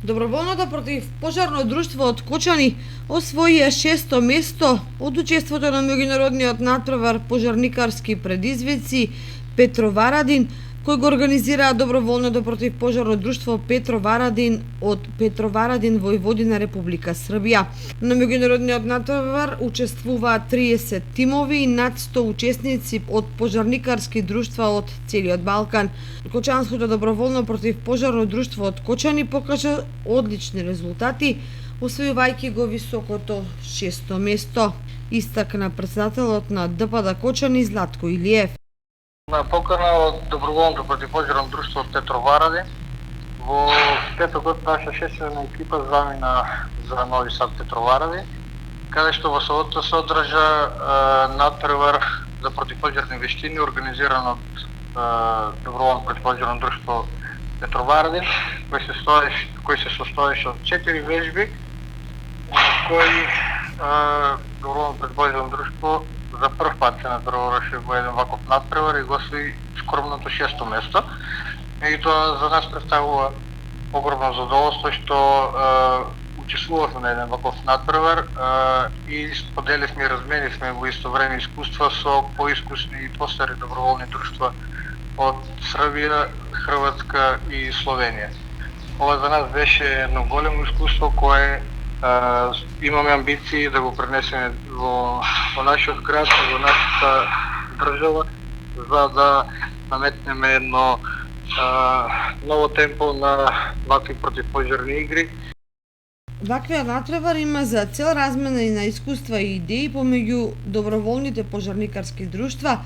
Доброволното противпожарно друштво од Кочани освоија 6-то место од учеството на меѓународниот натпревар пожарникарски предизвици Петроварадин, кој го организираа Доброволното противпожарно друштво Петроварадин од Петроварадин, Војводина, Република Србија. На меѓународниот натпревар учествуваат 30 тимови и над 100 учесници од пожарникарски друштва од целиот Балкан. Кочанското доброволно противпожарно друштво од Кочани покажа одлични резултати, освојувајќи го високото 6-то место, истакна председателот на ДПД Кочани Златко Илиев. На покана од Доброволното противпожарно друштво од Петроварадин, во петокот наша шестерна екипа замина за Нови Сад Петроварадин, каде што во собота се одржа натпревар за противпожарни вештини организиран од Доброволното противпожарно друштво Петроварадин, кој се состоеше од 4 вежби, кои Доброволното противпожарно друштво за прв пат се натпревареше во еден ваков натпревар и го освои скромното 6-то место. Меѓутоа за нас представува огромно задоволство што учествувавме на еден ваков натпревар и споделивме и разменивме во исто време искуства со поискусни и постари доброволни друштва од Србија, Хрватска и Словенија. Ова за нас беше едно големо искуство кое имаме амбиции да го пренесеме во нашиот град, во нашата држава, за да наметнеме едно ново темпо на вакви противпожарни игри. Ваквиот натпревар има за цел размена и на искуства и идеи помеѓу доброволните пожарникарски друштва,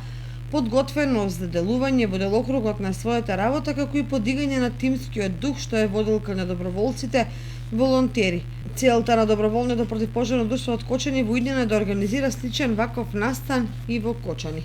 подготвеност за делување во делокругот на својата работа, како и подигање на тимскиот дух што е водилка на доброволците волонтери. Целта на Доброволното противпожарно друштво од Кочани во иднина е да организира сличен ваков настан и во Кочани.